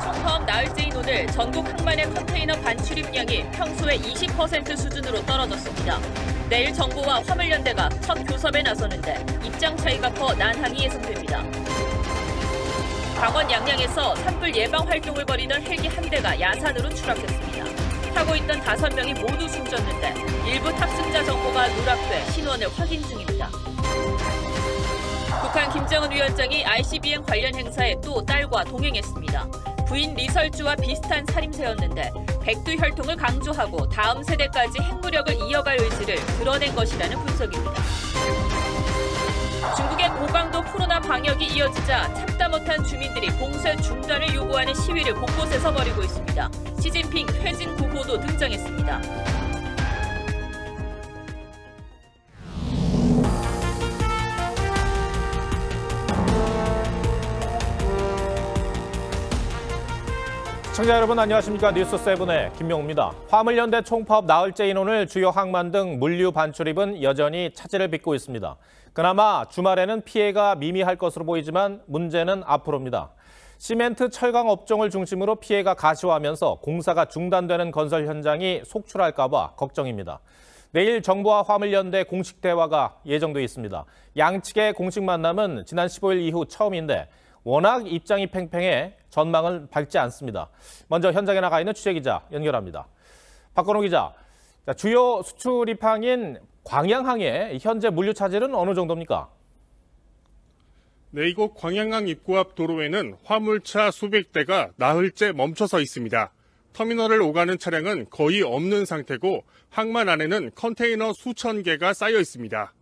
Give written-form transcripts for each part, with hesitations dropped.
총파업 나흘째인 오늘 전국 항만의 컨테이너 반출입량이 평소의 20% 수준으로 떨어졌습니다. 내일 정부와 화물연대가 첫 교섭에 나서는데 입장 차이가 커 난항이 예상됩니다. 강원 양양에서 산불 예방 활동을 벌이던 헬기 한 대가 야산으로 추락했습니다. 타고 있던 5명이 모두 숨졌는데 일부 탑승자 정보가 누락돼 신원을 확인 중입니다. 북한 김정은 위원장이 ICBM 관련 행사에 또 딸과 동행했습니다. 부인 리설주와 비슷한 살림새였는데 백두 혈통을 강조하고 다음 세대까지 핵무력을 이어갈 의지를 드러낸 것이라는 분석입니다. 중국의 고강도 코로나 방역이 이어지자 참다 못한 주민들이 봉쇄 중단을 요구하는 시위를 곳곳에서 벌이고 있습니다. 시진핑 퇴진 구호도 등장했습니다. 시청자 여러분 안녕하십니까. 뉴스7의 김명우입니다. 화물연대 총파업 나흘째인 오늘 주요 항만 등 물류 반출입은 여전히 차질을 빚고 있습니다. 그나마 주말에는 피해가 미미할 것으로 보이지만 문제는 앞으로입니다. 시멘트 철강 업종을 중심으로 피해가 가시화하면서 공사가 중단되는 건설 현장이 속출할까 봐 걱정입니다. 내일 정부와 화물연대 공식 대화가 예정돼 있습니다. 양측의 공식 만남은 지난 15일 이후 처음인데 워낙 입장이 팽팽해 전망을 밝지 않습니다. 먼저 현장에 나가 있는 취재기자 연결합니다. 박건호 기자, 주요 수출입항인 광양항의 현재 물류 차질은 어느 정도입니까? 네, 이곳 광양항 입구 앞 도로에는 화물차 수백 대가 나흘째 멈춰서 있습니다. 터미널을 오가는 차량은 거의 없는 상태고 항만 안에는 컨테이너 수천 개가 쌓여 있습니다.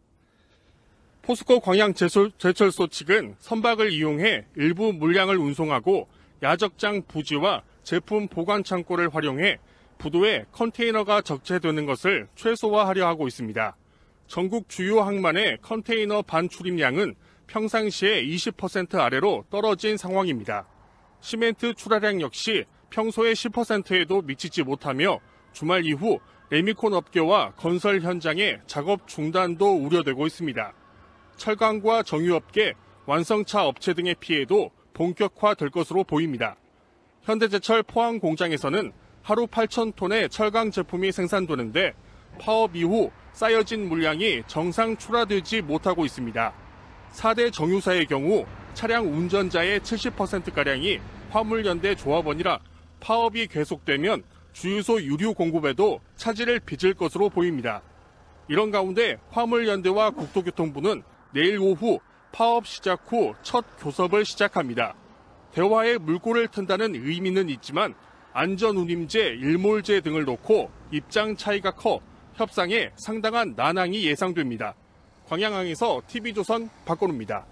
포스코 광양제철소 측은 선박을 이용해 일부 물량을 운송하고 야적장 부지와 제품 보관 창고를 활용해 부도에 컨테이너가 적재되는 것을 최소화하려 하고 있습니다. 전국 주요 항만의 컨테이너 반출입량은 평상시에 20% 아래로 떨어진 상황입니다. 시멘트 출하량 역시 평소의 10%에도 미치지 못하며 주말 이후 레미콘 업계와 건설 현장의 작업 중단도 우려되고 있습니다. 철강과 정유업계, 완성차 업체 등의 피해도 본격화될 것으로 보입니다. 현대제철 포항 공장에서는 하루 8,000톤의 철강 제품이 생산되는데 파업 이후 쌓여진 물량이 정상 출하되지 못하고 있습니다. 4대 정유사의 경우 차량 운전자의 70%가량이 화물연대 조합원이라 파업이 계속되면 주유소 유류 공급에도 차질을 빚을 것으로 보입니다. 이런 가운데 화물연대와 국토교통부는 내일 오후 파업 시작 후 첫 교섭을 시작합니다. 대화에 물꼬를 튼다는 의미는 있지만 안전운임제, 일몰제 등을 놓고 입장 차이가 커 협상에 상당한 난항이 예상됩니다. 광양항에서 TV조선 박건우입니다.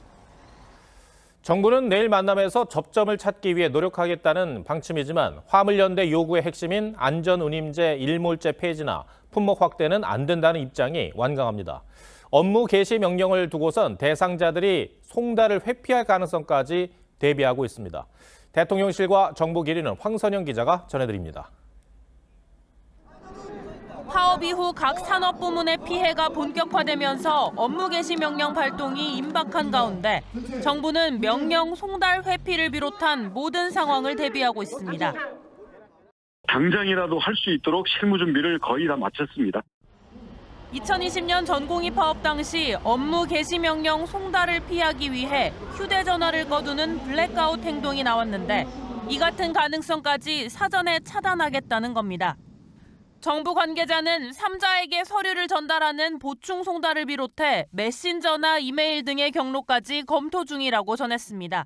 정부는 내일 만남에서 접점을 찾기 위해 노력하겠다는 방침이지만 화물연대 요구의 핵심인 안전운임제, 일몰제 폐지나 품목 확대는 안 된다는 입장이 완강합니다. 업무 개시 명령을 두고선 대상자들이 송달을 회피할 가능성까지 대비하고 있습니다. 대통령실과 정부 길이는 황선영 기자가 전해드립니다. 파업 이후 각 산업부문의 피해가 본격화되면서 업무 개시 명령 발동이 임박한 가운데 정부는 명령 송달 회피를 비롯한 모든 상황을 대비하고 있습니다. 당장이라도 할 수 있도록 실무 준비를 거의 다 마쳤습니다. 2020년 전공의 파업 당시 업무 개시 명령 송달을 피하기 위해 휴대전화를 꺼두는 블랙아웃 행동이 나왔는데 이 같은 가능성까지 사전에 차단하겠다는 겁니다. 정부 관계자는 3자에게 서류를 전달하는 보충 송달을 비롯해 메신저나 이메일 등의 경로까지 검토 중이라고 전했습니다.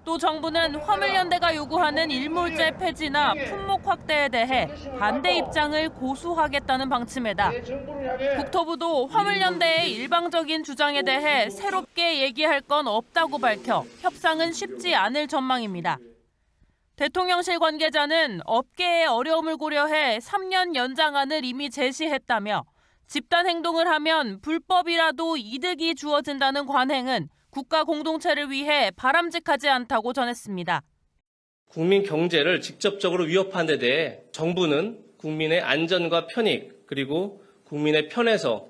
또 정부는 화물연대가 요구하는 일몰제 폐지나 품목 확대에 대해 반대 입장을 고수하겠다는 방침에다 국토부도 화물연대의 일방적인 주장에 대해 새롭게 얘기할 건 없다고 밝혀 협상은 쉽지 않을 전망입니다. 대통령실 관계자는 업계의 어려움을 고려해 3년 연장안을 이미 제시했다며 집단 행동을 하면 불법이라도 이득이 주어진다는 관행은 국가 공동체를 위해 바람직하지 않다고 전했습니다. 국민 경제를 직접적으로 위협하는 데 대해 정부는 국민의 안전과 편익 그리고 국민의 편에서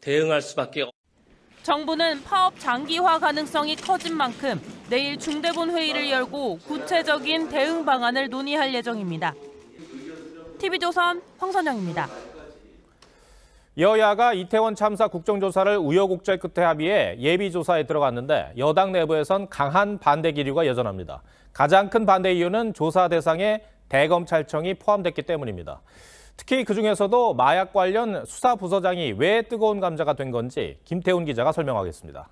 대응할 수밖에 없습니다. 정부는 파업 장기화 가능성이 커진 만큼 내일 중대본 회의를 열고 구체적인 대응 방안을 논의할 예정입니다. TV조선 황선영입니다. 여야가 이태원 참사 국정조사를 우여곡절 끝에 합의해 예비조사에 들어갔는데 여당 내부에선 강한 반대 기류가 여전합니다. 가장 큰 반대 이유는 조사 대상에 대검찰청이 포함됐기 때문입니다. 특히 그중에서도 마약 관련 수사부서장이 왜 뜨거운 감자가 된 건지 김태훈 기자가 설명하겠습니다.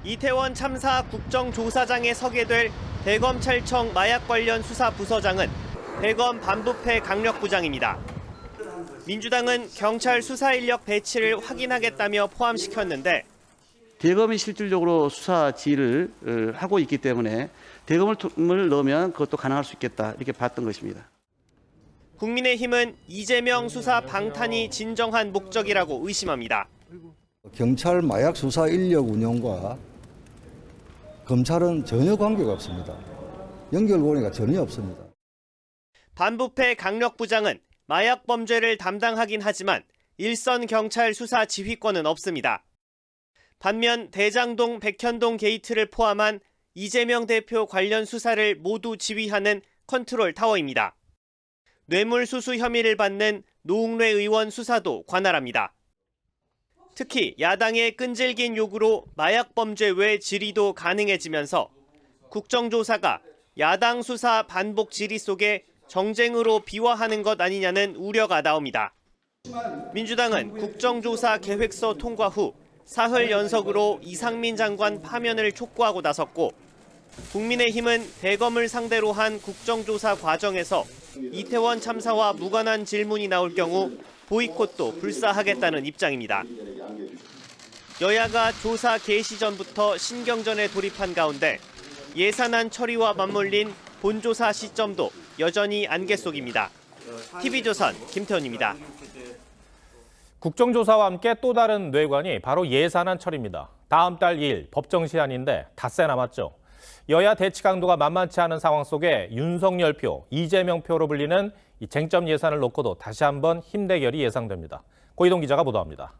이태원 참사 국정조사장에 서게 될 대검찰청 마약 관련 수사부서장은 대검 반부패 강력부장입니다. 민주당은 경찰 수사 인력 배치를 확인하겠다며 포함시켰는데 대검이 실질적으로 수사 지휘를 하고 있기 때문에 대검을 넣으면 그것도 가능할 수 있겠다 이렇게 봤던 것입니다. 국민의힘은 이재명 수사 방탄이 진정한 목적이라고 의심합니다. 경찰 마약 수사 인력 운영과 검찰은 전혀 관계가 없습니다. 연결고리가 전혀 없습니다. 반부패 강력부장은 마약 범죄를 담당하긴 하지만 일선 경찰 수사 지휘권은 없습니다. 반면 대장동 백현동 게이트를 포함한 이재명 대표 관련 수사를 모두 지휘하는 컨트롤 타워입니다. 뇌물수수 혐의를 받는 노웅래 의원 수사도 관할합니다. 특히 야당의 끈질긴 요구로 마약 범죄 외 질의도 가능해지면서 국정조사가 야당 수사 반복 질의 속에 정쟁으로 비화하는 것 아니냐는 우려가 나옵니다. 민주당은 국정조사 계획서 통과 후 사흘 연속으로 이상민 장관 파면을 촉구하고 나섰고 국민의힘은 대검을 상대로 한 국정조사 과정에서 이태원 참사와 무관한 질문이 나올 경우 보이콧도 불사하겠다는 입장입니다. 여야가 조사 개시 전부터 신경전에 돌입한 가운데 예산안 처리와 맞물린 본조사 시점도 여전히 안개 속입니다. TV조선 김태훈입니다. 국정조사와 함께 또 다른 뇌관이 바로 예산안 처리입니다. 다음 달 2일 법정 시한인데 닷새 남았죠. 여야 대치 강도가 만만치 않은 상황 속에 윤석열 표, 이재명 표로 불리는 이 쟁점 예산을 놓고도 다시 한번 힘대결이 예상됩니다. 고이동 기자가 보도합니다.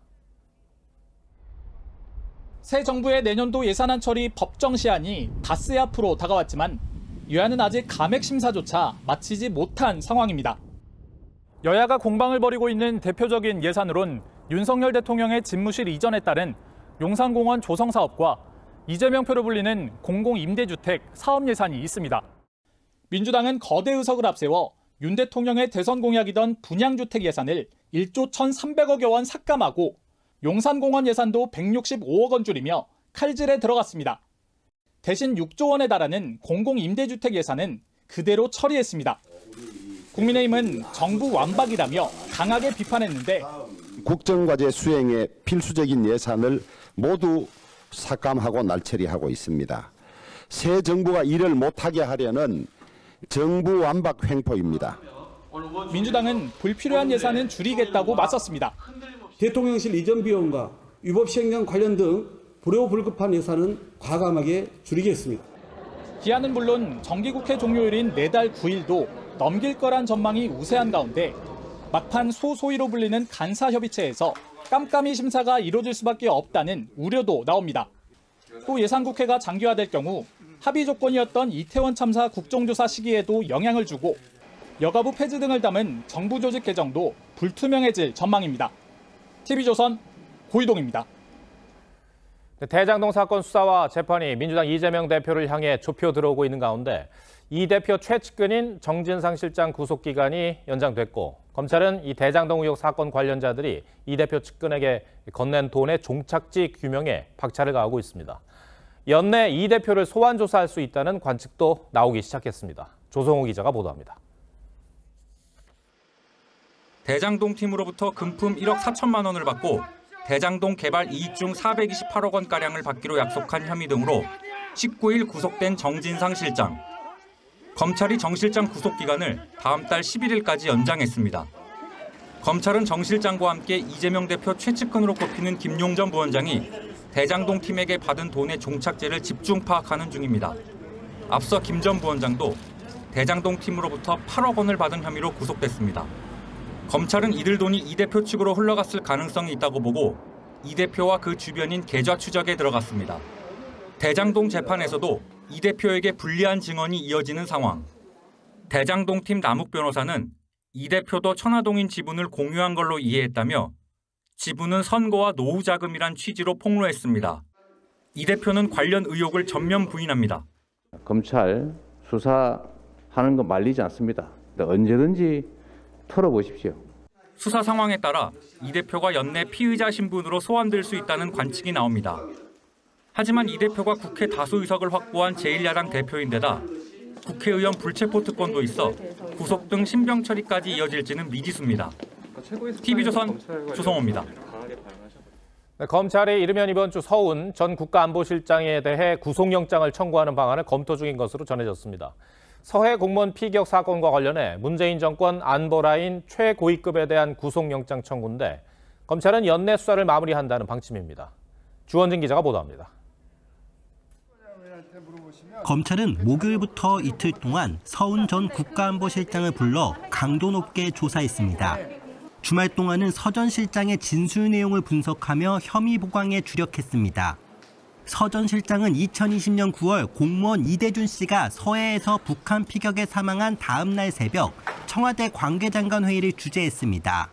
새 정부의 내년도 예산안 처리 법정 시한이 닷새 앞으로 다가왔지만 여야는 아직 감액 심사조차 마치지 못한 상황입니다. 여야가 공방을 벌이고 있는 대표적인 예산으론 윤석열 대통령의 집무실 이전에 따른 용산공원 조성 사업과 이재명 표로 불리는 공공임대주택 사업 예산이 있습니다. 민주당은 거대 의석을 앞세워 윤 대통령의 대선 공약이던 분양주택 예산을 1조 1,300억여 원 삭감하고 용산공원 예산도 165억 원 줄이며 칼질에 들어갔습니다. 대신 6조 원에 달하는 공공임대주택 예산은 그대로 처리했습니다. 국민의힘은 정부 완박이라며 강하게 비판했는데 국정과제 수행에 필수적인 예산을 모두 삭감하고 날처리하고 있습니다. 새 정부가 일을 못하게 하려는 정부 완박 횡포입니다. 민주당은 불필요한 예산은 줄이겠다고 맞섰습니다. 대통령실 이전 비용과 위법 시행령 관련 등 불효불급한 예산은 과감하게 줄이겠습니다. 기한은 물론 정기국회 종료일인 내달 9일도 넘길 거란 전망이 우세한 가운데 막판 소소위로 불리는 간사협의체에서 깜깜이 심사가 이뤄질 수밖에 없다는 우려도 나옵니다. 또 예산국회가 장기화될 경우 합의 조건이었던 이태원 참사 국정조사 시기에도 영향을 주고 여가부 폐지 등을 담은 정부 조직 개정도 불투명해질 전망입니다. TV조선 고이동입니다. 대장동 사건 수사와 재판이 민주당 이재명 대표를 향해 좁혀 들어오고 있는 가운데 이 대표 최측근인 정진상 실장 구속기간이 연장됐고 검찰은 이 대장동 의혹 사건 관련자들이 이 대표 측근에게 건넨 돈의 종착지 규명에 박차를 가하고 있습니다. 연내 이 대표를 소환 조사할 수 있다는 관측도 나오기 시작했습니다. 조성호 기자가 보도합니다. 대장동 팀으로부터 금품 1억 4천만 원을 받고 대장동 개발 이익 중 428억 원가량을 받기로 약속한 혐의 등으로 19일 구속된 정진상 실장. 검찰이 정 실장 구속기간을 다음 달 11일까지 연장했습니다. 검찰은 정 실장과 함께 이재명 대표 최측근으로 꼽히는 김용전 부원장이 대장동 팀에게 받은 돈의 종착지를 집중 파악하는 중입니다. 앞서 김 전 부원장도 대장동 팀으로부터 8억 원을 받은 혐의로 구속됐습니다. 검찰은 이들 돈이 이 대표 측으로 흘러갔을 가능성이 있다고 보고 이 대표와 그 주변인 계좌 추적에 들어갔습니다. 대장동 재판에서도 이 대표에게 불리한 증언이 이어지는 상황. 대장동 팀 남욱 변호사는 이 대표도 천화동인 지분을 공유한 걸로 이해했다며 지분은 선거와 노후 자금이란 취지로 폭로했습니다. 이 대표는 관련 의혹을 전면 부인합니다. 검찰 수사하는 거 말리지 않습니다. 언제든지 털어보십시오. 수사 상황에 따라 이 대표가 연내 피의자 신분으로 소환될 수 있다는 관측이 나옵니다. 하지만 이 대표가 국회 다수 의석을 확보한 제1야당 대표인데다 국회의원 불체포 특권도 있어 구속 등 신병 처리까지 이어질지는 미지수입니다. TV조선 주성호입니다. 네, 검찰이 이르면 이번 주 서훈 전 국가안보실장에 대해 구속영장을 청구하는 방안을 검토 중인 것으로 전해졌습니다. 서해 공무원 피격 사건과 관련해 문재인 정권 안보라인 최고위급에 대한 구속영장 청구인데 검찰은 연내 수사를 마무리한다는 방침입니다. 주원진 기자가 보도합니다. 검찰은 목요일부터 이틀 동안 서훈 전 국가안보실장을 불러 강도 높게 조사했습니다. 주말 동안은 서 전 실장의 진술 내용을 분석하며 혐의 보강에 주력했습니다. 서 전 실장은 2020년 9월 공무원 이대준 씨가 서해에서 북한 피격에 사망한 다음 날 새벽 청와대 관계장관 회의를 주재했습니다.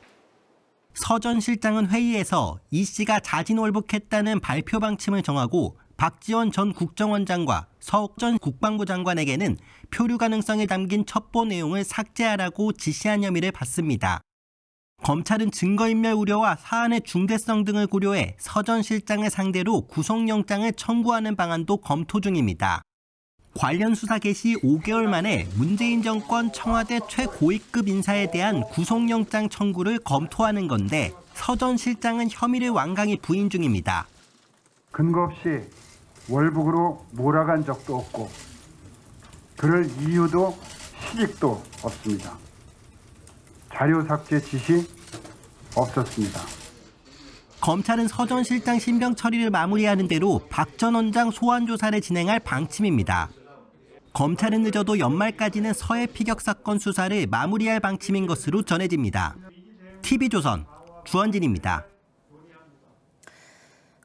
서 전 실장은 회의에서 이 씨가 자진월북했다는 발표 방침을 정하고 박지원 전 국정원장과 서 전 국방부 장관에게는 표류 가능성이 담긴 첩보 내용을 삭제하라고 지시한 혐의를 받습니다. 검찰은 증거인멸 우려와 사안의 중대성 등을 고려해 서 전 실장을 상대로 구속영장을 청구하는 방안도 검토 중입니다. 관련 수사 개시 5개월 만에 문재인 정권 청와대 최고위급 인사에 대한 구속영장 청구를 검토하는 건데 서 전 실장은 혐의를 완강히 부인 중입니다. 근거 없이 월북으로 몰아간 적도 없고 그럴 이유도 시직도 없습니다. 자료 삭제 지시 없었습니다. 검찰은 서 전 실장 신병 처리를 마무리하는 대로 박 전 원장 소환 조사를 진행할 방침입니다. 검찰은 늦어도 연말까지는 서해 피격 사건 수사를 마무리할 방침인 것으로 전해집니다. TV조선 주원진입니다.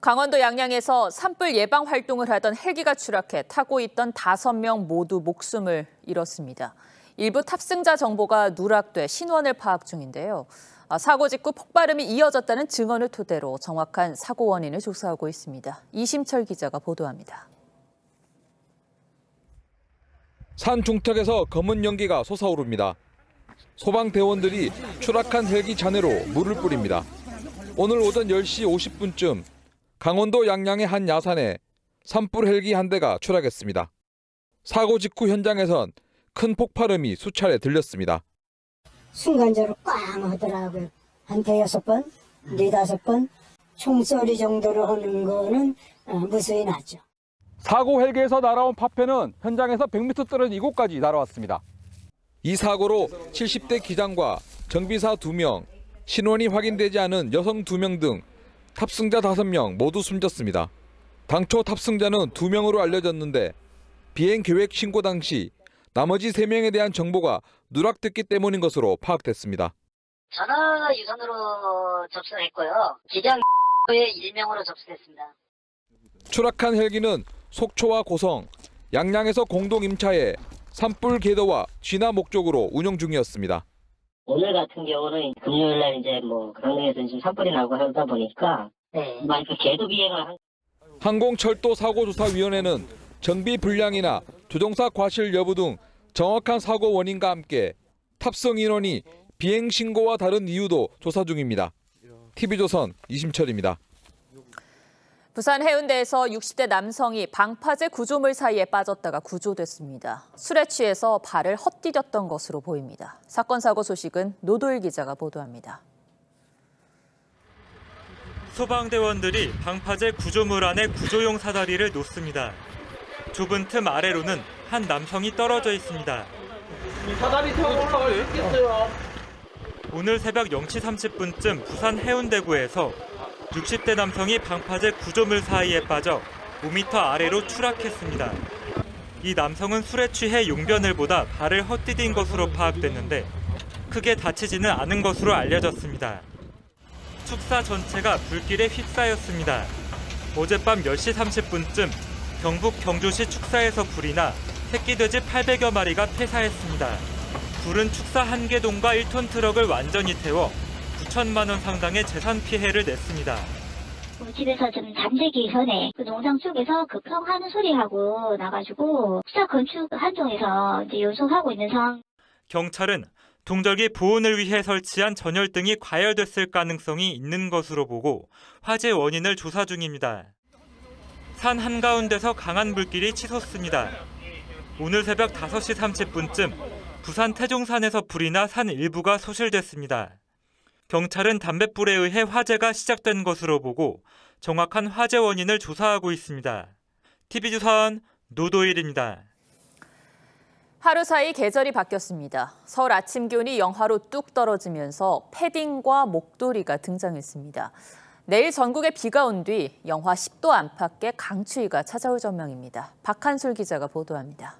강원도 양양에서 산불 예방 활동을 하던 헬기가 추락해 타고 있던 5명 모두 목숨을 잃었습니다. 일부 탑승자 정보가 누락돼 신원을 파악 중인데요. 사고 직후 폭발음이 이어졌다는 증언을 토대로 정확한 사고 원인을 조사하고 있습니다. 이심철 기자가 보도합니다. 산 중턱에서 검은 연기가 솟아오릅니다. 소방대원들이 추락한 헬기 잔해로 물을 뿌립니다. 오늘 오전 10시 50분쯤 강원도 양양의 한 야산에 산불 헬기 한 대가 추락했습니다. 사고 직후 현장에선 큰 폭발음이 수차례 들렸습니다. 순간적으로 꽝 하더라고요. 한 5번, 4-5번 총소리 정도로 하는 거는 무수히 나죠. 사고 헬기에서 날아온 파편은 현장에서 100m 떨어진 이곳까지 날아왔습니다. 이 사고로 70대 기장과 정비사 2명, 신원이 확인되지 않은 여성 2명 등 탑승자 5명 모두 숨졌습니다. 당초 탑승자는 2명으로 알려졌는데 비행 계획 신고 당시 나머지 3명에 대한 정보가 누락됐기 때문인 것으로 파악됐습니다. 전화 유선으로 접수했고요. 기장의 일명으로 접수됐습니다. 추락한 헬기는 속초와 고성, 양양에서 공동 임차해 산불 계도와 진화 목적으로 운영 중이었습니다. 오늘 같은 경우는 금요일 날 이제 강릉에서 지금 산불이 나고 하다 보니까 그 계도 비행을 한. 항공철도사고조사위원회는 정비 불량이나 조종사 과실 여부 등 정확한 사고 원인과 함께 탑승 인원이 비행 신고와 다른 이유도 조사 중입니다. TV조선 이심철입니다. 부산 해운대에서 60대 남성이 방파제 구조물 사이에 빠졌다가 구조됐습니다. 술에 취해서 발을 헛디뎠던 것으로 보입니다. 사건 사고 소식은 노도일 기자가 보도합니다. 소방대원들이 방파제 구조물 안에 구조용 사다리를 놓습니다. 좁은 틈 아래로는 한 남성이 떨어져 있습니다. 사다리 타고 올라가 왜 있겠어요? 오늘 새벽 0시 30분쯤 부산 해운대구에서 60대 남성이 방파제 구조물 사이에 빠져 5m 아래로 추락했습니다. 이 남성은 술에 취해 용변을 보다 발을 헛디딘 것으로 파악됐는데 크게 다치지는 않은 것으로 알려졌습니다. 축사 전체가 불길에 휩싸였습니다. 어젯밤 10시 30분쯤 경북 경주시 축사에서 불이 나 새끼 돼지 800여 마리가 폐사했습니다. 불은 축사 1개동과 1톤 트럭을 완전히 태워 9천만 원 상당의 재산 피해를 냈습니다. 집에서 좀 잠들기 전에 그 농장 쪽에서 펑 하는 소리하고 나가지고 축사 건축 한종에서 이제 요송하고 있는 상황. 경찰은 동절기 보온을 위해 설치한 전열등이 과열됐을 가능성이 있는 것으로 보고 화재 원인을 조사 중입니다. 산 한가운데서 강한 불길이 치솟습니다. 오늘 새벽 5시 30분쯤 부산 태종산에서 불이 나 산 일부가 소실됐습니다. 경찰은 담뱃불에 의해 화재가 시작된 것으로 보고 정확한 화재 원인을 조사하고 있습니다. TV조선 노도일입니다. 하루 사이 계절이 바뀌었습니다. 서울 아침 기온이 영하로 뚝 떨어지면서 패딩과 목도리가 등장했습니다. 내일 전국에 비가 온 뒤 영하 10도 안팎의 강추위가 찾아올 전망입니다. 박한솔 기자가 보도합니다.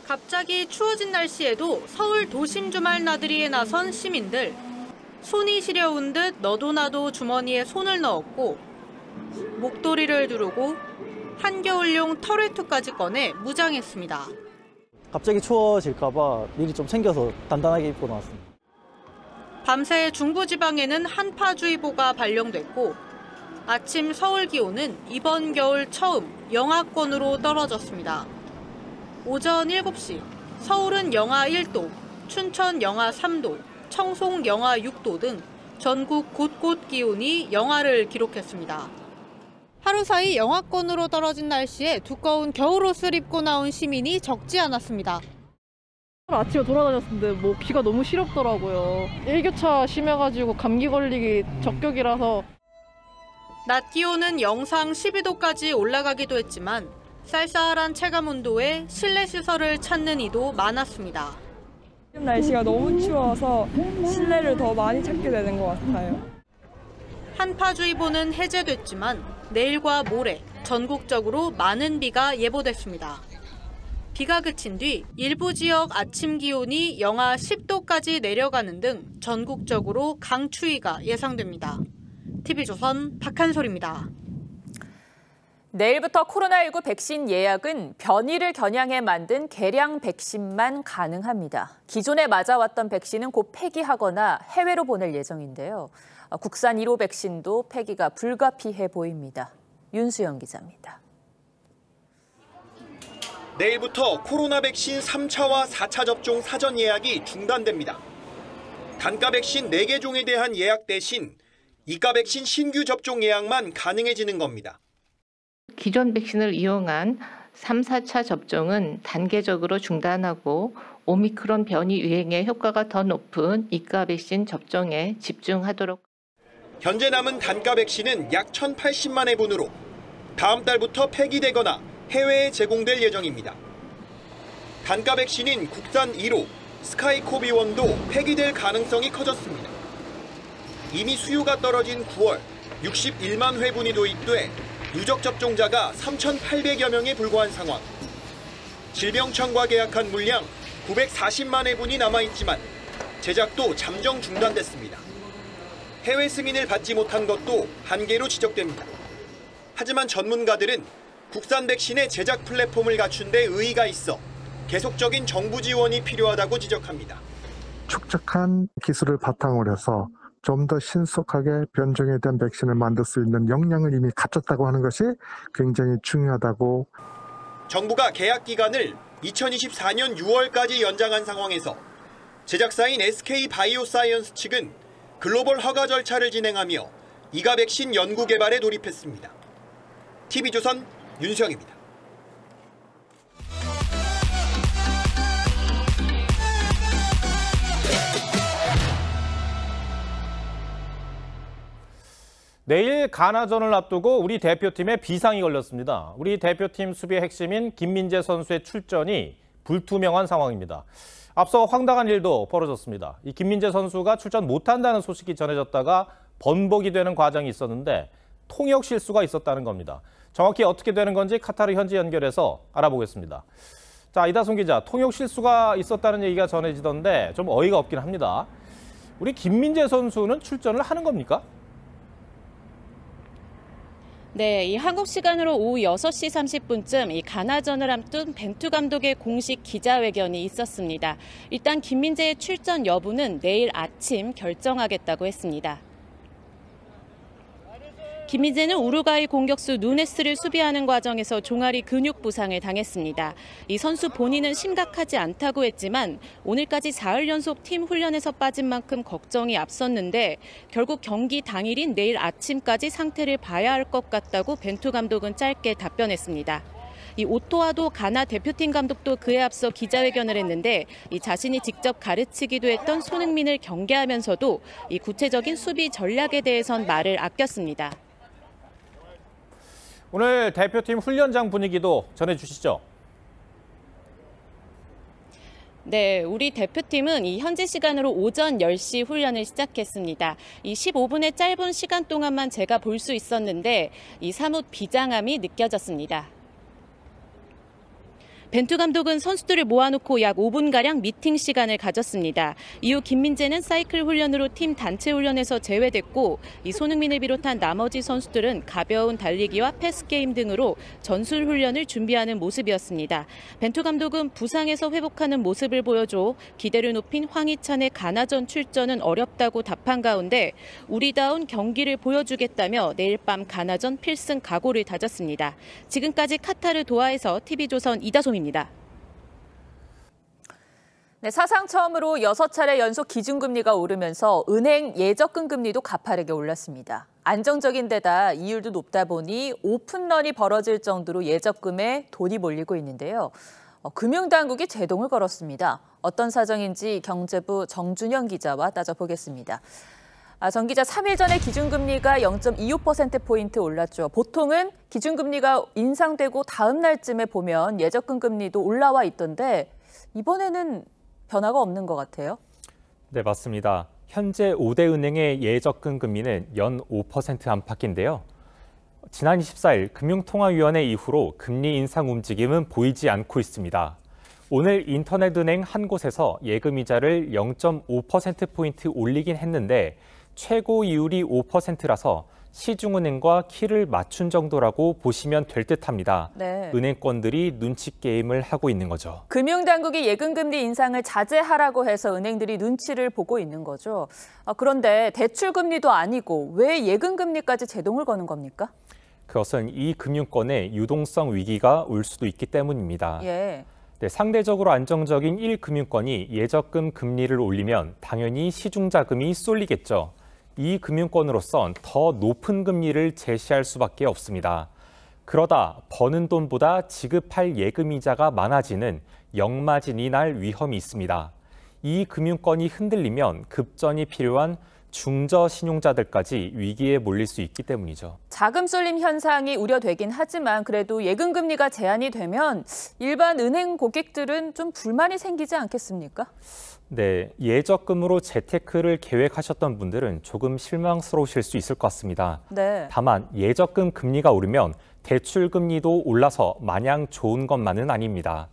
갑자기 추워진 날씨에도 서울 도심 주말 나들이에 나선 시민들. 손이 시려운 듯 너도 나도 주머니에 손을 넣었고 목도리를 두르고 한겨울용 털외투까지 꺼내 무장했습니다. 갑자기 추워질까 봐 미리 좀 챙겨서 단단하게 입고 나왔습니다. 밤새 중부지방에는 한파주의보가 발령됐고 아침 서울 기온은 이번 겨울 처음 영하권으로 떨어졌습니다. 오전 7시 서울은 영하 1도, 춘천 영하 3도, 청송 영하 6도 등 전국 곳곳 기온이 영하를 기록했습니다. 하루 사이 영하권으로 떨어진 날씨에 두꺼운 겨울옷을 입고 나온 시민이 적지 않았습니다. 아침에 돌아다녔는데 뭐 비가 너무 시렵더라고요. 일교차 심해가지고 감기 걸리기 적격이라서. 낮 기온은 영상 12도까지 올라가기도 했지만 쌀쌀한 체감 온도에 실내 시설을 찾는 이도 많았습니다. 지금 날씨가 너무 추워서 실내를 더 많이 찾게 되는 것 같아요. 한파주의보는 해제됐지만 내일과 모레 전국적으로 많은 비가 예보됐습니다. 비가 그친 뒤 일부 지역 아침 기온이 영하 10도까지 내려가는 등 전국적으로 강추위가 예상됩니다. TV조선 박한솔입니다. 내일부터 코로나19 백신 예약은 변이를 겨냥해 만든 개량 백신만 가능합니다. 기존에 맞아왔던 백신은 곧 폐기하거나 해외로 보낼 예정인데요. 국산 1호 백신도 폐기가 불가피해 보입니다. 윤수영 기자입니다. 내일부터 코로나 백신 3차와 4차 접종 사전 예약이 중단됩니다. 단가 백신 4개 종에 대한 예약 대신 이가 백신 신규 접종 예약만 가능해지는 겁니다. 기존 백신을 이용한 3, 4차 접종은 단계적으로 중단하고 오미크론 변이 유행에 효과가 더 높은 이가 백신 접종에 집중하도록. 현재 남은 단가 백신은 약 1,080만 회분으로 다음 달부터 폐기되거나 해외에 제공될 예정입니다. 단가 백신인 국산 1호 스카이코비1도 폐기될 가능성이 커졌습니다. 이미 수요가 떨어진 9월 61만 회분이 도입돼 누적 접종자가 3,800여 명에 불과한 상황. 질병청과 계약한 물량 940만 회분이 남아있지만 제작도 잠정 중단됐습니다. 해외 승인을 받지 못한 것도 한계로 지적됩니다. 하지만 전문가들은 국산 백신의 제작 플랫폼을 갖춘 데 의의가 있어 계속적인 정부 지원이 필요하다고 지적합니다. 축적한 기술을 바탕으로 해서 좀 더 신속하게 변종에 대한 백신을 만들 수 있는 역량을 이미 갖췄다고 하는 것이 굉장히 중요하다고. 정부가 계약 기간을 2024년 6월까지 연장한 상황에서 제작사인 SK바이오사이언스 측은 글로벌 허가 절차를 진행하며 이가 백신 연구 개발에 돌입했습니다. TV조선 윤수영입니다. 내일 가나전을 앞두고 우리 대표팀에 비상이 걸렸습니다. 우리 대표팀 수비의 핵심인 김민재 선수의 출전이 불투명한 상황입니다. 앞서 황당한 일도 벌어졌습니다. 이 김민재 선수가 출전 못한다는 소식이 전해졌다가 번복이 되는 과정이 있었는데 통역 실수가 있었다는 겁니다. 정확히 어떻게 되는 건지 카타르 현지 연결해서 알아보겠습니다. 자, 이다솜 기자, 통역 실수가 있었다는 얘기가 전해지던데 좀 어이가 없긴 합니다. 우리 김민재 선수는 출전을 하는 겁니까? 네, 이 한국 시간으로 오후 6시 30분쯤 이 가나전을 앞둔 벤투 감독의 공식 기자회견이 있었습니다. 일단 김민재의 출전 여부는 내일 아침 결정하겠다고 했습니다. 김민재는 우루과이 공격수 누네스를 수비하는 과정에서 종아리 근육 부상을 당했습니다. 이 선수 본인은 심각하지 않다고 했지만 오늘까지 사흘 연속 팀 훈련에서 빠진 만큼 걱정이 앞섰는데 결국 경기 당일인 내일 아침까지 상태를 봐야 할 것 같다고 벤투 감독은 짧게 답변했습니다. 이 오토아도 가나 대표팀 감독도 그에 앞서 기자회견을 했는데 이 자신이 직접 가르치기도 했던 손흥민을 경계하면서도 이 구체적인 수비 전략에 대해선 말을 아꼈습니다. 오늘 대표팀 훈련장 분위기도 전해주시죠. 네, 우리 대표팀은 이 현지 시간으로 오전 10시 훈련을 시작했습니다. 이 15분의 짧은 시간 동안만 제가 볼 수 있었는데 이 사뭇 비장함이 느껴졌습니다. 벤투 감독은 선수들을 모아놓고 약 5분가량 미팅 시간을 가졌습니다. 이후 김민재는 사이클 훈련으로 팀 단체 훈련에서 제외됐고 이 손흥민을 비롯한 나머지 선수들은 가벼운 달리기와 패스게임 등으로 전술 훈련을 준비하는 모습이었습니다. 벤투 감독은 부상에서 회복하는 모습을 보여줘 기대를 높인 황희찬의 가나전 출전은 어렵다고 답한 가운데 우리다운 경기를 보여주겠다며 내일 밤 가나전 필승 각오를 다졌습니다. 지금까지 카타르 도하에서 TV조선 이다솜입니다. 네, 사상 처음으로 6차례 연속 기준금리가 오르면서 은행 예적금 금리도 가파르게 올랐습니다. 안정적인 데다 이율도 높다 보니 오픈런이 벌어질 정도로 예적금에 돈이 몰리고 있는데요. 금융당국이 제동을 걸었습니다. 어떤 사정인지 경제부 정준영 기자와 따져보겠습니다. 정 기자, 3일 전에 기준금리가 0.25%포인트 올랐죠. 보통은 기준금리가 인상되고 다음 날쯤에 보면 예적금 금리도 올라와 있던데 이번에는 변화가 없는 것 같아요. 네, 맞습니다. 현재 5대 은행의 예적금 금리는 연 5% 안팎인데요. 지난 24일 금융통화위원회 이후로 금리 인상 움직임은 보이지 않고 있습니다. 오늘 인터넷은행 한 곳에서 예금이자를 0.5%포인트 올리긴 했는데 최고 이율이 5%라서 시중은행과 키를 맞춘 정도라고 보시면 될 듯합니다. 네. 은행권들이 눈치 게임을 하고 있는 거죠. 금융당국이 예금금리 인상을 자제하라고 해서 은행들이 눈치를 보고 있는 거죠. 그런데 대출금리도 아니고 왜 예금금리까지 제동을 거는 겁니까? 그것은 이 금융권의 유동성 위기가 올 수도 있기 때문입니다. 예. 네, 상대적으로 안정적인 1금융권이 예적금 금리를 올리면 당연히 시중자금이 쏠리겠죠. 이 금융권으로선 더 높은 금리를 제시할 수밖에 없습니다. 그러다 버는 돈보다 지급할 예금이자가 많아지는 역마진이 날 위험이 있습니다. 이 금융권이 흔들리면 급전이 필요한 중저신용자들까지 위기에 몰릴 수 있기 때문이죠. 자금 쏠림 현상이 우려되긴 하지만 그래도 예금금리가 제한이 되면 일반 은행 고객들은 좀 불만이 생기지 않겠습니까? 네, 예적금으로 재테크를 계획하셨던 분들은 조금 실망스러우실 수 있을 것 같습니다. 네. 다만 예적금 금리가 오르면 대출 금리도 올라서 마냥 좋은 것만은 아닙니다.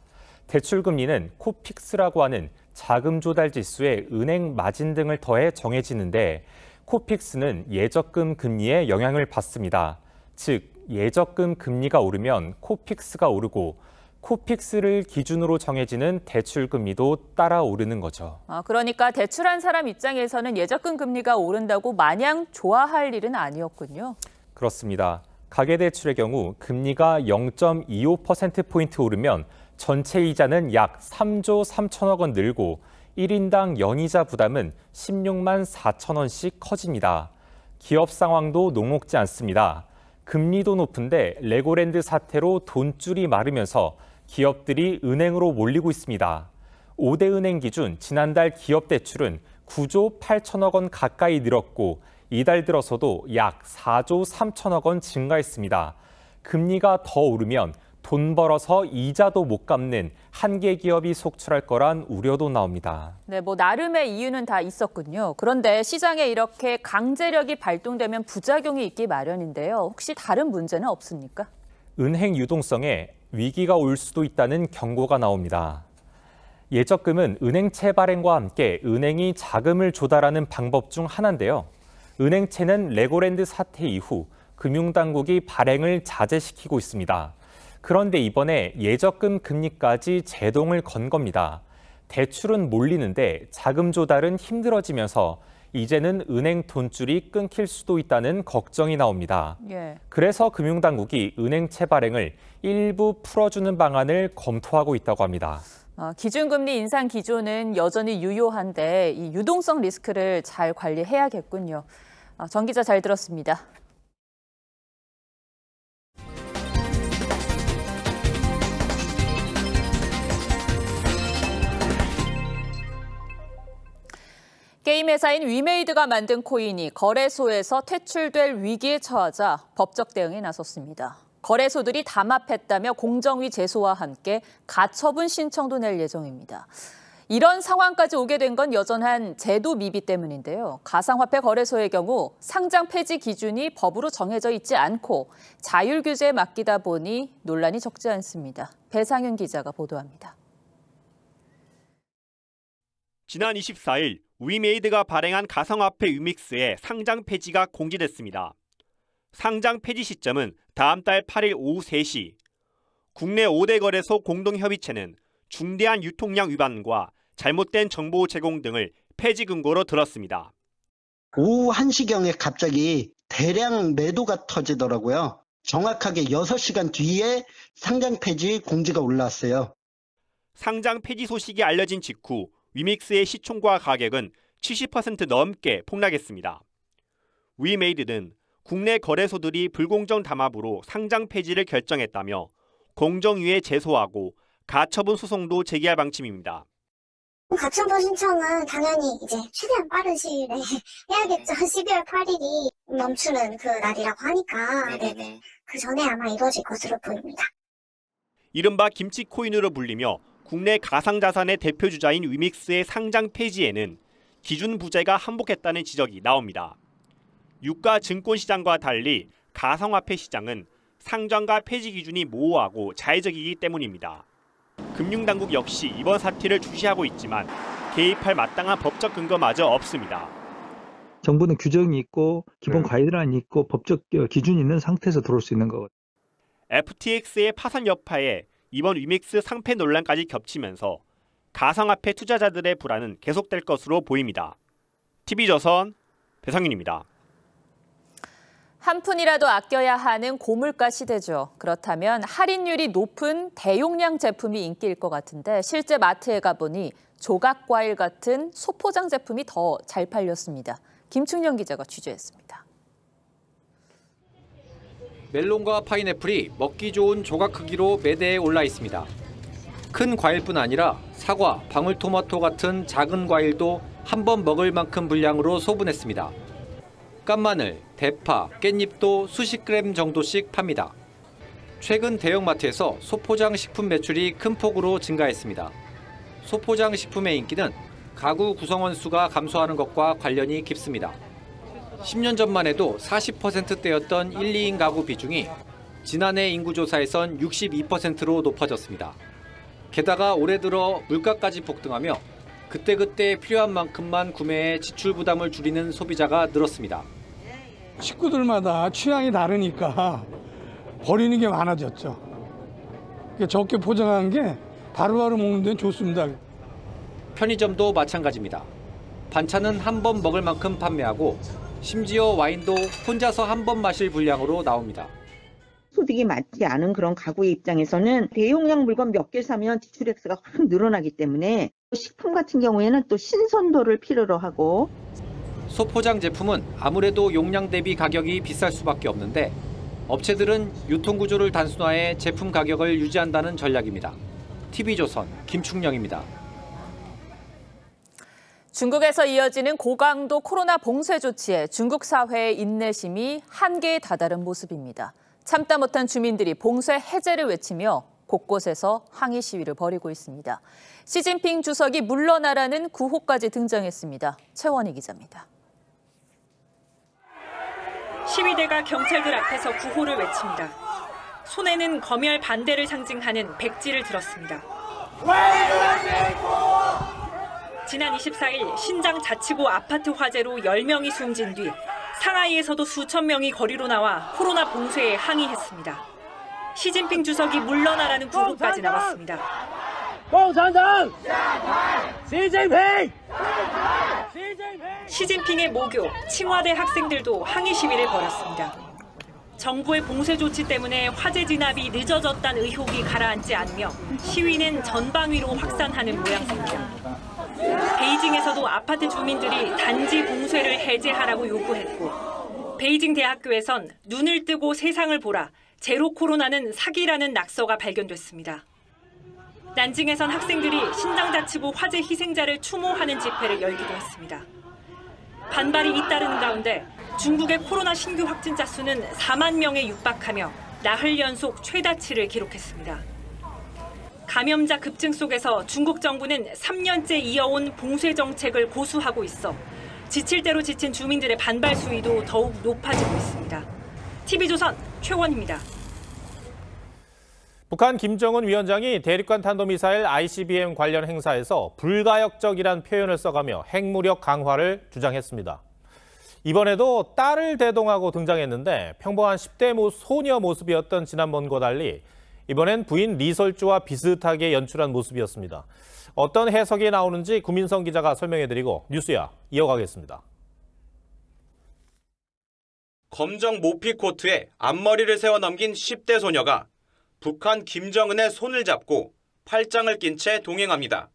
대출 금리는 코픽스라고 하는 자금 조달 지수에 은행 마진 등을 더해 정해지는데 코픽스는 예적금 금리에 영향을 받습니다. 즉, 예적금 금리가 오르면 코픽스가 오르고 코픽스를 기준으로 정해지는 대출 금리도 따라 오르는 거죠. 그러니까 대출한 사람 입장에서는 예적금 금리가 오른다고 마냥 좋아할 일은 아니었군요. 그렇습니다. 가계대출의 경우 금리가 0.25%포인트 오르면 전체 이자는 약 3조 3천억 원 늘고 1인당 연이자 부담은 16만 4천 원씩 커집니다. 기업 상황도 녹록지 않습니다. 금리도 높은데 레고랜드 사태로 돈줄이 마르면서 기업들이 은행으로 몰리고 있습니다. 5대 은행 기준 지난달 기업 대출은 9조 8천억 원 가까이 늘었고 이달 들어서도 약 4조 3천억 원 증가했습니다. 금리가 더 오르면 돈 벌어서 이자도 못 갚는 한계 기업이 속출할 거란 우려도 나옵니다. 네, 나름의 이유는 다 있었군요. 그런데 시장에 이렇게 강제력이 발동되면 부작용이 있기 마련인데요. 혹시 다른 문제는 없습니까? 은행 유동성에 위기가 올 수도 있다는 경고가 나옵니다. 예적금은 은행채 발행과 함께 은행이 자금을 조달하는 방법 중 하나인데요. 은행채는 레고랜드 사태 이후 금융당국이 발행을 자제시키고 있습니다. 그런데 이번에 예적금 금리까지 제동을 건 겁니다. 대출은 몰리는데 자금 조달은 힘들어지면서 이제는 은행 돈줄이 끊길 수도 있다는 걱정이 나옵니다. 그래서 금융당국이 은행채 발행을 일부 풀어주는 방안을 검토하고 있다고 합니다. 기준금리 인상 기조는 여전히 유효한데 이 유동성 리스크를 잘 관리해야겠군요. 정 기자 잘 들었습니다. 게임 회사인 위메이드가 만든 코인이 거래소에서 퇴출될 위기에 처하자 법적 대응에 나섰습니다. 거래소들이 담합했다며 공정위 제소와 함께 가처분 신청도 낼 예정입니다. 이런 상황까지 오게 된 건 여전한 제도 미비 때문인데요. 가상화폐 거래소의 경우 상장 폐지 기준이 법으로 정해져 있지 않고 자율 규제에 맡기다 보니 논란이 적지 않습니다. 배상윤 기자가 보도합니다. 지난 24일 위메이드가 발행한 가상화폐 위믹스의 상장 폐지가 공지됐습니다. 상장 폐지 시점은 다음 달 8일 오후 3시. 국내 5대 거래소 공동협의체는 중대한 유통량 위반과 잘못된 정보 제공 등을 폐지 근거로 들었습니다. 오후 1시경에 갑자기 대량 매도가 터지더라고요. 정확하게 6시간 뒤에 상장 폐지 공지가 올라왔어요. 상장 폐지 소식이 알려진 직후 위믹스의 시총과 가격은 70% 넘게 폭락했습니다. 위메이드는 국내 거래소들이 불공정 담합으로 상장 폐지를 결정했다며 공정위에 제소하고 가처분 소송도 제기할 방침입니다. 가처분 신청은 당연히 이제 최대한 빠른 시일에 해야겠죠. 12월 8일이 멈추는 그 날이라고 하니까 그 전에 아마 이루어질 것으로 보입니다. 이른바 김치 코인으로 불리며 국내 가상자산의 대표주자인 위믹스의 상장 폐지에는 기준 부재가 한복했다는 지적이 나옵니다. 유가 증권시장과 달리 가상화폐 시장은 상장과 폐지 기준이 모호하고 자의적이기 때문입니다. 금융당국 역시 이번 사태를 주시하고 있지만 개입할 마땅한 법적 근거마저 없습니다. 정부는 규정이 있고 기본 가이드라인이 있고 법적 기준이 있는 상태에서 들어올 수 있는 거거든요. FTX의 파산 여파에 이번 위믹스 상폐 논란까지 겹치면서 가상화폐 투자자들의 불안은 계속될 것으로 보입니다. TV조선 배상윤입니다. 한 푼이라도 아껴야 하는 고물가 시대죠. 그렇다면 할인율이 높은 대용량 제품이 인기일 것 같은데 실제 마트에 가보니 조각과일 같은 소포장 제품이 더 잘 팔렸습니다. 김충년 기자가 취재했습니다. 멜론과 파인애플이 먹기 좋은 조각 크기로 매대에 올라 있습니다. 큰 과일뿐 아니라 사과, 방울토마토 같은 작은 과일도 한 번 먹을 만큼 분량으로 소분했습니다. 깐마늘, 대파, 깻잎도 수십 그램 정도씩 팝니다. 최근 대형마트에서 소포장 식품 매출이 큰 폭으로 증가했습니다. 소포장 식품의 인기는 가구 구성원 수가 감소하는 것과 관련이 깊습니다. 10년 전만 해도 40%대였던 1, 2인 가구 비중이 지난해 인구조사에선 62%로 높아졌습니다. 게다가 올해 들어 물가까지 폭등하며 그때그때 필요한 만큼만 구매해 지출 부담을 줄이는 소비자가 늘었습니다. 식구들마다 취향이 다르니까 버리는 게 많아졌죠. 적게 포장한 게 바로바로 먹는 데는 좋습니다. 편의점도 마찬가지입니다. 반찬은 한 번 먹을 만큼 판매하고 심지어 와인도 혼자서 한 번 마실 분량으로 나옵니다. 소득이 맞지 않은 그런 가구의 입장에서는 대용량 물건 몇 개 사면 지출 액수가 확 늘어나기 때문에 식품 같은 경우에는 또 신선도를 필요로 하고 소포장 제품은 아무래도 용량 대비 가격이 비쌀 수밖에 없는데 업체들은 유통구조를 단순화해 제품 가격을 유지한다는 전략입니다. TV조선 김충영입니다. 중국에서 이어지는 고강도 코로나 봉쇄 조치에 중국 사회의 인내심이 한계에 다다른 모습입니다. 참다 못한 주민들이 봉쇄 해제를 외치며 곳곳에서 항의 시위를 벌이고 있습니다. 시진핑 주석이 물러나라는 구호까지 등장했습니다. 최원희 기자입니다. 시위대가 경찰들 앞에서 구호를 외칩니다. 손에는 검열 반대를 상징하는 백지를 들었습니다. 지난 24일 신장 자치구 아파트 화재로 10명이 숨진 뒤 상하이에서도 수천 명이 거리로 나와 코로나 봉쇄에 항의했습니다. 시진핑 주석이 물러나라는 구호까지 나왔습니다. 공산당! 시진핑! 시진핑의 모교, 칭화대 학생들도 항의 시위를 벌였습니다. 정부의 봉쇄 조치 때문에 화재 진압이 늦어졌다는 의혹이 가라앉지 않으며 시위는 전방위로 확산하는 모양새입니다. 베이징에서도 아파트 주민들이 단지 봉쇄를 해제하라고 요구했고 베이징 대학교에선 눈을 뜨고 세상을 보라, 제로 코로나는 사기라는 낙서가 발견됐습니다. 난징에선 학생들이 신장자치구 화재 희생자를 추모하는 집회를 열기도 했습니다. 반발이 잇따르는 가운데 중국의 코로나 신규 확진자 수는 4만 명에 육박하며 나흘 연속 최다치를 기록했습니다. 감염자 급증 속에서 중국 정부는 3년째 이어온 봉쇄 정책을 고수하고 있어 지칠 대로 지친 주민들의 반발 수위도 더욱 높아지고 있습니다. TV조선 최원희입니다. 북한 김정은 위원장이 대륙간 탄도미사일 ICBM 관련 행사에서 불가역적이란 표현을 써가며 핵무력 강화를 주장했습니다. 이번에도 딸을 대동하고 등장했는데 평범한 10대 소녀 모습이었던 지난번과 달리 이번엔 부인 리설주와 비슷하게 연출한 모습이었습니다. 어떤 해석이 나오는지 구민성 기자가 설명해드리고 뉴스야 이어가겠습니다. 검정 모피 코트에 앞머리를 세워 넘긴 10대 소녀가 북한 김정은의 손을 잡고 팔짱을 낀 채 동행합니다.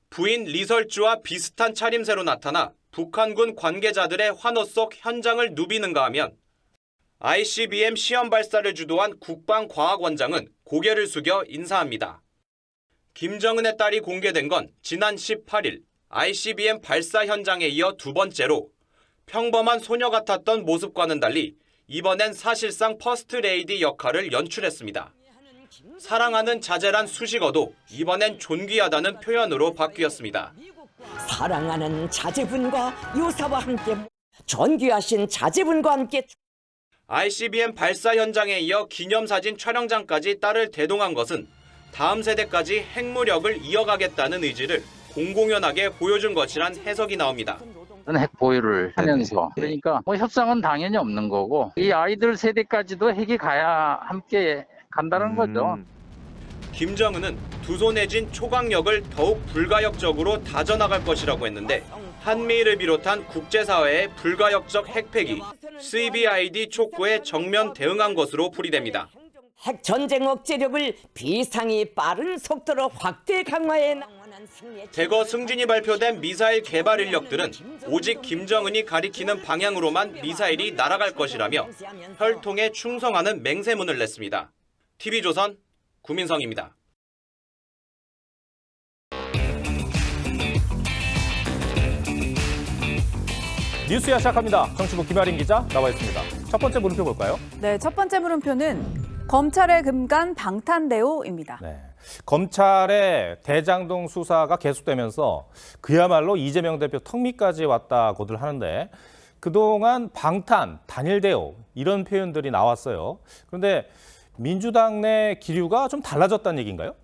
부인 리설주와 비슷한 차림새로 나타나 북한군 관계자들의 환호 속 현장을 누비는가 하면 ICBM 시험 발사를 주도한 국방과학원장은 고개를 숙여 인사합니다. 김정은의 딸이 공개된 건 지난 18일 ICBM 발사 현장에 이어 두 번째로 평범한 소녀 같았던 모습과는 달리 이번엔 사실상 퍼스트 레이디 역할을 연출했습니다. 사랑하는 자제란 수식어도 이번엔 존귀하다는 표현으로 바뀌었습니다. 사랑하는 자제분과 요사와 함께 존귀하신 자제분과 함께 ICBM 발사 현장에 이어 기념사진 촬영장까지 딸을 대동한 것은 다음 세대까지 핵무력을 이어가겠다는 의지를 공공연하게 보여준 것이란 해석이 나옵니다. 핵 보유를 하면서 그러니까 협상은 당연히 없는 거고 이 아이들 세대까지도 핵이 가야 함께 간다는 거죠. 김정은은 두 손에 쥔 초강력을 더욱 불가역적으로 다져나갈 것이라고 했는데 한미를 비롯한 국제사회의 불가역적 핵폐기, CBID 촉구에 정면 대응한 것으로 풀이됩니다. 핵 전쟁 억제력을 비상이 빠른 속도로 확대 강화해 대거 승진이 발표된 미사일 개발 인력들은 오직 김정은이 가리키는 방향으로만 미사일이 날아갈 것이라며 혈통에 충성하는 맹세문을 냈습니다. TV조선 구민성입니다. 뉴스야 시작합니다. 정치부 김아림 기자 나와 있습니다. 첫 번째 물음표 볼까요? 네, 첫 번째 물음표는 검찰의 금간 방탄대오입니다. 네, 검찰의 대장동 수사가 계속되면서 그야말로 이재명 대표 턱밑까지 왔다고들 하는데 그동안 방탄, 단일대오 이런 표현들이 나왔어요. 그런데 민주당 내 기류가 좀 달라졌다는 얘기인가요?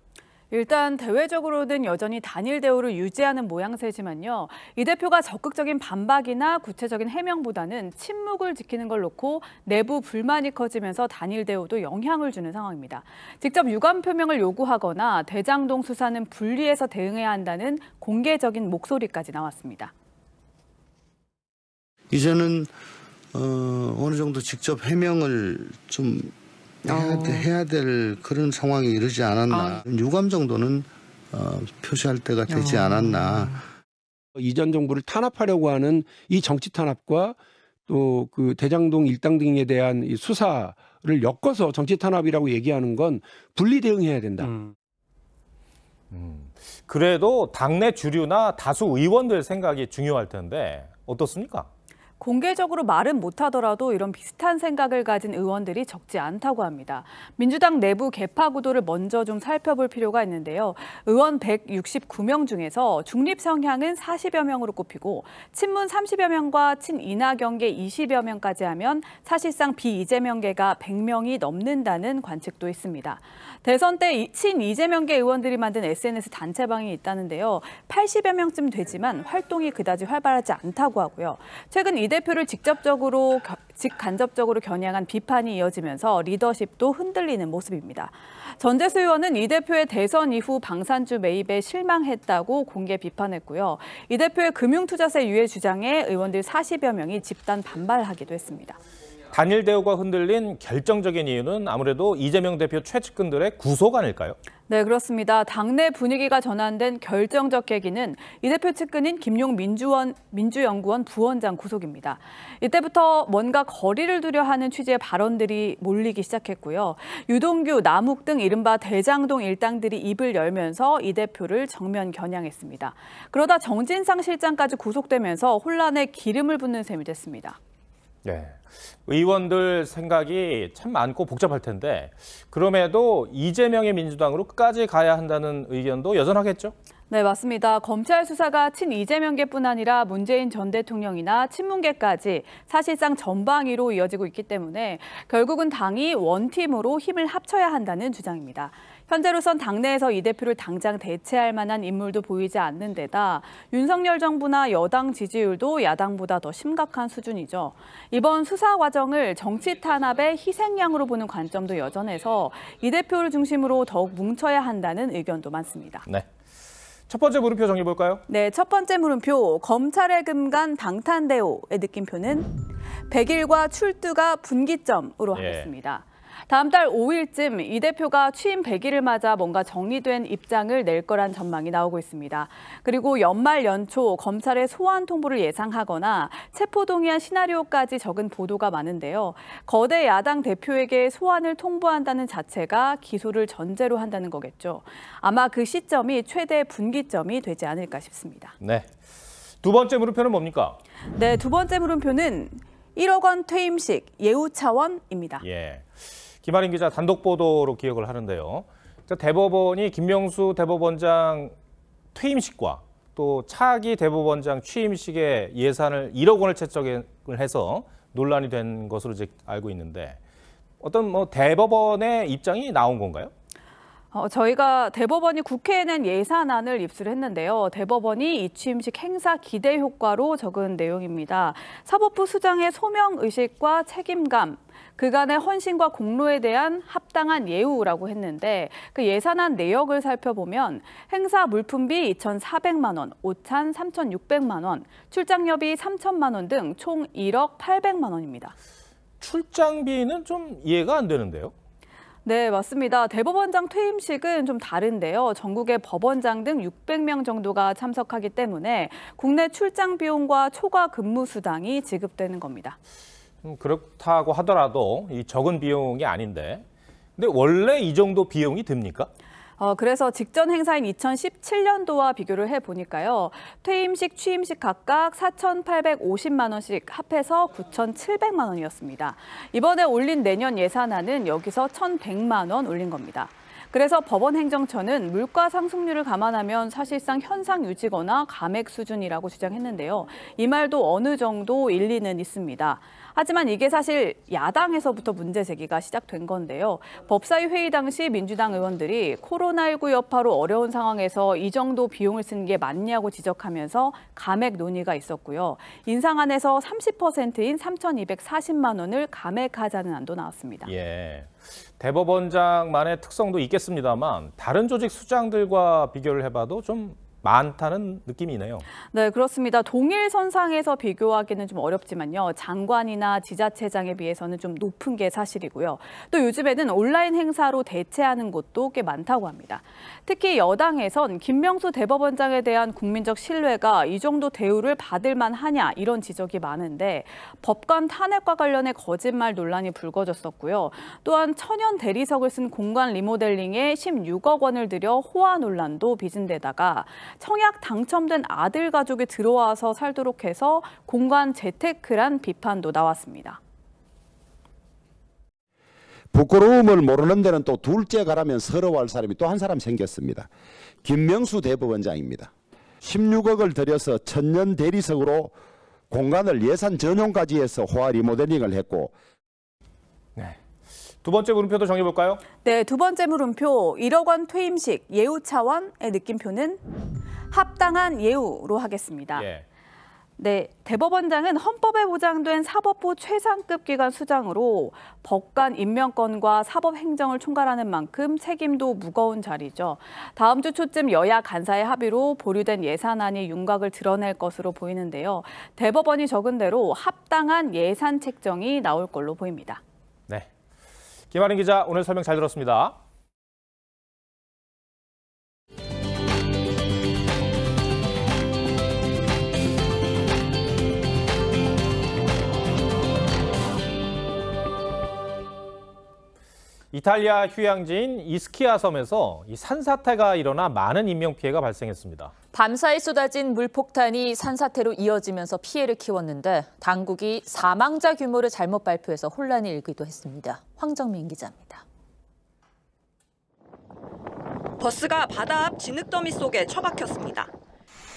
일단 대외적으로는 여전히 단일 대우를 유지하는 모양새지만요. 이 대표가 적극적인 반박이나 구체적인 해명보다는 침묵을 지키는 걸 놓고 내부 불만이 커지면서 단일 대우도 영향을 주는 상황입니다. 직접 유감 표명을 요구하거나 대장동 수사는 분리해서 대응해야 한다는 공개적인 목소리까지 나왔습니다. 이제는 어느 정도 직접 해명을 좀 해야 될 그런 상황이 이르지 않았나. 유감 정도는 표시할 때가 되지 않았나. 이전 정부를 탄압하려고 하는 이 정치 탄압과 또 그 대장동 일당 등에 대한 이 수사를 엮어서 정치 탄압이라고 얘기하는 건 분리 대응해야 된다. 그래도 당내 주류나 다수 의원들 생각이 중요할 텐데 어떻습니까? 공개적으로 말은 못하더라도 이런 비슷한 생각을 가진 의원들이 적지 않다고 합니다. 민주당 내부 계파 구도를 먼저 좀 살펴볼 필요가 있는데요. 의원 169명 중에서 중립 성향은 40여 명으로 꼽히고 친문 30여 명과 친이낙연계 20여 명까지 하면 사실상 비이재명계가 100명이 넘는다는 관측도 있습니다. 대선 때 친이재명계 의원들이 만든 SNS 단체방이 있다는데요. 80여 명쯤 되지만 활동이 그다지 활발하지 않다고 하고요. 최근 이 대표를 직간접적으로 겨냥한 비판이 이어지면서 리더십도 흔들리는 모습입니다. 전재수 의원은 이 대표의 대선 이후 방산주 매입에 실망했다고 공개 비판했고요. 이 대표의 금융투자세 유예 주장에 의원들 40여 명이 집단 반발하기도 했습니다. 단일 대우가 흔들린 결정적인 이유는 아무래도 이재명 대표 최측근들의 구속 아닐까요? 네, 그렇습니다. 당내 분위기가 전환된 결정적 계기는 이 대표 측근인 김용 민주연구원 부원장 구속입니다. 이때부터 뭔가 거리를 두려 하는 취지의 발언들이 몰리기 시작했고요. 유동규, 남욱 등 이른바 대장동 일당들이 입을 열면서 이 대표를 정면 겨냥했습니다. 그러다 정진상 실장까지 구속되면서 혼란에 기름을 붓는 셈이 됐습니다. 네, 의원들 생각이 참 많고 복잡할 텐데 그럼에도 이재명의 민주당으로 끝까지 가야 한다는 의견도 여전하겠죠? 네, 맞습니다. 검찰 수사가 친이재명계뿐 아니라 문재인 전 대통령이나 친문계까지 사실상 전방위로 이어지고 있기 때문에 결국은 당이 원팀으로 힘을 합쳐야 한다는 주장입니다. 현재로선 당내에서 이 대표를 당장 대체할 만한 인물도 보이지 않는 데다 윤석열 정부나 여당 지지율도 야당보다 더 심각한 수준이죠. 이번 수사 과정을 정치 탄압의 희생양으로 보는 관점도 여전해서 이 대표를 중심으로 더욱 뭉쳐야 한다는 의견도 많습니다. 네. 첫 번째 물음표 정해볼까요? 네, 첫 번째 물음표, 검찰의 금간 방탄대오의 느낌표는 100일과 출두가 분기점으로 하겠습니다. 다음 달 5일쯤 이 대표가 취임 100일을 맞아 뭔가 정리된 입장을 낼 거란 전망이 나오고 있습니다. 그리고 연말 연초 검찰의 소환 통보를 예상하거나 체포동의안 시나리오까지 적은 보도가 많은데요. 거대 야당 대표에게 소환을 통보한다는 자체가 기소를 전제로 한다는 거겠죠. 아마 그 시점이 최대 분기점이 되지 않을까 싶습니다. 네. 두 번째 물음표는 뭡니까? 네, 두 번째 물음표는 1억 원 퇴임식 예우 차원입니다. 예. 김아린 기자 단독 보도로 기억을 하는데요. 대법원이 김명수 대법원장 퇴임식과 또 차기 대법원장 취임식에 예산을 1억 원을 채택을 해서 논란이 된 것으로 이제 알고 있는데 어떤 대법원의 입장이 나온 건가요? 저희가 대법원이 국회에 낸 예산안을 입수했는데요. 대법원이 이 취임식 행사 기대 효과로 적은 내용입니다. 사법부 수장의 소명의식과 책임감, 그간의 헌신과 공로에 대한 합당한 예우라고 했는데 그 예산안 내역을 살펴보면 행사 물품비 2,400만 원, 오찬 3,600만 원, 출장료비 3,000만 원 등 총 1억 800만 원입니다. 출장비는 좀 이해가 안 되는데요? 네, 맞습니다. 대법원장 퇴임식은 좀 다른데요. 전국의 법원장 등 600명 정도가 참석하기 때문에 국내 출장 비용과 초과 근무 수당이 지급되는 겁니다. 그렇다고 하더라도 이 적은 비용이 아닌데 근데 원래 이 정도 비용이 듭니까? 그래서 직전 행사인 2017년도와 비교를 해보니까요. 퇴임식, 취임식 각각 4,850만 원씩 합해서 9,700만 원이었습니다. 이번에 올린 내년 예산안은 여기서 1,100만 원 올린 겁니다. 그래서 법원행정처는 물가 상승률을 감안하면 사실상 현상 유지거나 감액 수준이라고 주장했는데요. 이 말도 어느 정도 일리는 있습니다. 하지만 이게 사실 야당에서부터 문제 제기가 시작된 건데요. 법사위 회의 당시 민주당 의원들이 코로나19 여파로 어려운 상황에서 이 정도 비용을 쓰는 게 맞냐고 지적하면서 감액 논의가 있었고요. 인상안에서 30%인 3,240만 원을 감액하자는 안도 나왔습니다. 예. 대법원장만의 특성도 있겠습니다만 다른 조직 수장들과 비교를 해봐도 좀 많다는 느낌이네요. 네, 그렇습니다. 동일 선상에서 비교하기는 좀 어렵지만요. 장관이나 지자체장에 비해서는 좀 높은 게 사실이고요. 또 요즘에는 온라인 행사로 대체하는 곳도 꽤 많다고 합니다. 특히 여당에선 김명수 대법원장에 대한 국민적 신뢰가 이 정도 대우를 받을 만하냐 이런 지적이 많은데 법관 탄핵과 관련해 거짓말 논란이 불거졌었고요. 또한 천연 대리석을 쓴 공간 리모델링에 16억 원을 들여 호화 논란도 빚은 데다가 청약 당첨된 아들 가족이 들어와서 살도록 해서 공간 재테크란 비판도 나왔습니다. 부끄러움을 모르는 데는 또 둘째 가라면 서러워할 사람이 또 한 사람 생겼습니다. 김명수 대법원장입니다. 16억을 들여서 천년 대리석으로 공간을 예산 전용까지 해서 호화 리모델링을 했고. 네. 두 번째 물음표도 정해볼까요? 네, 두 번째 물음표 1억 원 퇴임식 예우 차원의 느낌표는 합당한 예우로 하겠습니다. 예. 네, 대법원장은 헌법에 보장된 사법부 최상급 기관 수장으로 법관 임명권과 사법행정을 총괄하는 만큼 책임도 무거운 자리죠. 다음 주 초쯤 여야 간사의 합의로 보류된 예산안이 윤곽을 드러낼 것으로 보이는데요. 대법원이 적은 대로 합당한 예산 책정이 나올 걸로 보입니다. 네, 김아린 기자 오늘 설명 잘 들었습니다. 이탈리아 휴양지인 이스키아 섬에서 산사태가 일어나 많은 인명피해가 발생했습니다. 밤사이 쏟아진 물폭탄이 산사태로 이어지면서 피해를 키웠는데 당국이 사망자 규모를 잘못 발표해서 혼란이 일기도 했습니다. 황정민 기자입니다. 버스가 바다 앞 진흙더미 속에 처박혔습니다.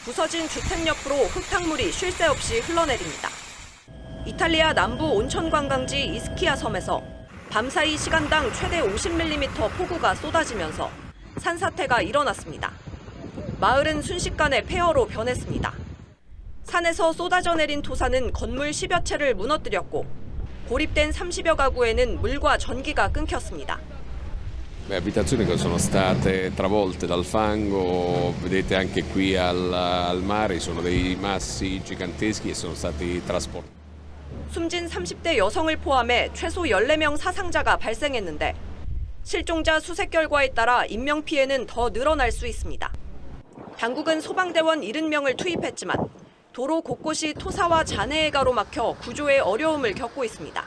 부서진 주택 옆으로 흙탕물이 쉴 새 없이 흘러내립니다. 이탈리아 남부 온천 관광지 이스키아 섬에서 밤사이 시간당 최대 50mm 폭우가 쏟아지면서 산사태가 일어났습니다. 마을은 순식간에 폐허로 변했습니다. 산에서 쏟아져 내린 토사는 건물 10여 채를 무너뜨렸고 고립된 30여 가구에는 물과 전기가 끊겼습니다. Abitazioni che sono state travolte dal fango, vedete anche qui al mare sono dei massi giganteschi e sono stati trasportati. 숨진 30대 여성을 포함해 최소 14명 사상자가 발생했는데 실종자 수색 결과에 따라 인명피해는 더 늘어날 수 있습니다. 당국은 소방대원 70명을 투입했지만 도로 곳곳이 토사와 잔해에 가로막혀 구조에 어려움을 겪고 있습니다.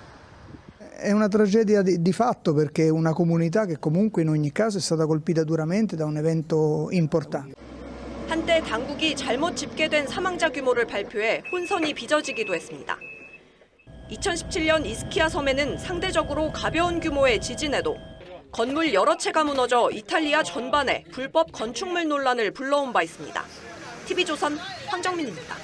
È una tragedia di fatto perché è una comunità che comunque in ogni caso è stata colpita duramente da un evento importante. 한때 당국이 잘못 집계된 사망자 규모를 발표해 혼선이 빚어지기도 했습니다. 2017년 이스키아 섬에는 상대적으로 가벼운 규모의 지진에도 건물 여러 채가 무너져 이탈리아 전반에 불법 건축물 논란을 불러온 바 있습니다. TV조선 황정민입니다.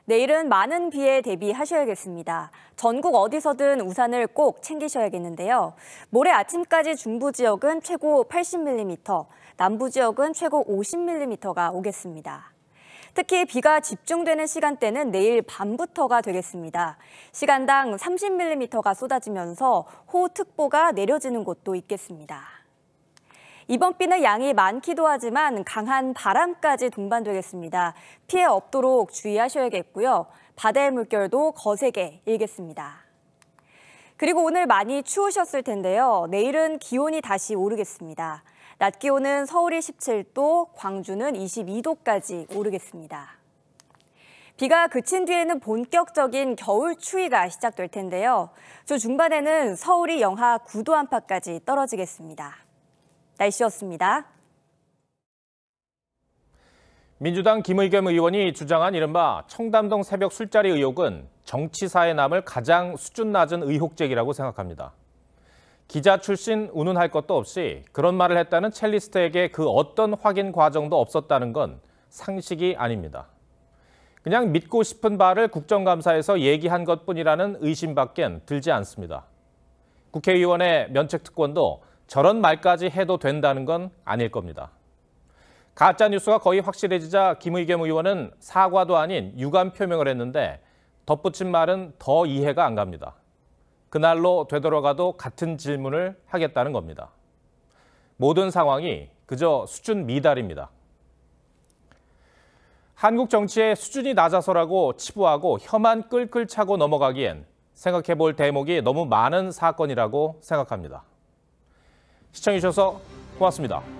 내일은 많은 비에 대비하셔야겠습니다. 전국 어디서든 우산을 꼭 챙기셔야겠는데요. 모레 아침까지 중부 지역은 최고 80mm, 남부 지역은 최고 50mm가 오겠습니다. 특히 비가 집중되는 시간대는 내일 밤부터가 되겠습니다. 시간당 30mm가 쏟아지면서 호우특보가 내려지는 곳도 있겠습니다. 이번 비는 양이 많기도 하지만 강한 바람까지 동반되겠습니다. 피해 없도록 주의하셔야겠고요. 바다의 물결도 거세게 일겠습니다. 그리고 오늘 많이 추우셨을 텐데요. 내일은 기온이 다시 오르겠습니다. 낮 기온은 서울이 17도, 광주는 22도까지 오르겠습니다. 비가 그친 뒤에는 본격적인 겨울 추위가 시작될 텐데요. 주 중반에는 서울이 영하 9도 안팎까지 떨어지겠습니다. 날씨였습니다. 민주당 김의겸 의원이 주장한 이른바 청담동 새벽 술자리 의혹은 정치사에 남을 가장 수준 낮은 의혹제기라고 생각합니다. 기자 출신 운운할 것도 없이 그런 말을 했다는 첼리스트에게 그 어떤 확인 과정도 없었다는 건 상식이 아닙니다. 그냥 믿고 싶은 바를 국정감사에서 얘기한 것뿐이라는 의심밖엔 들지 않습니다. 국회의원의 면책특권도 저런 말까지 해도 된다는 건 아닐 겁니다. 가짜뉴스가 거의 확실해지자 김의겸 의원은 사과도 아닌 유감 표명을 했는데 덧붙인 말은 더 이해가 안 갑니다. 그날로 되돌아가도 같은 질문을 하겠다는 겁니다. 모든 상황이 그저 수준 미달입니다. 한국 정치의 수준이 낮아서라고 치부하고 혀만 끌끌 차고 넘어가기엔 생각해 볼 대목이 너무 많은 사건이라고 생각합니다. 시청해주셔서 고맙습니다.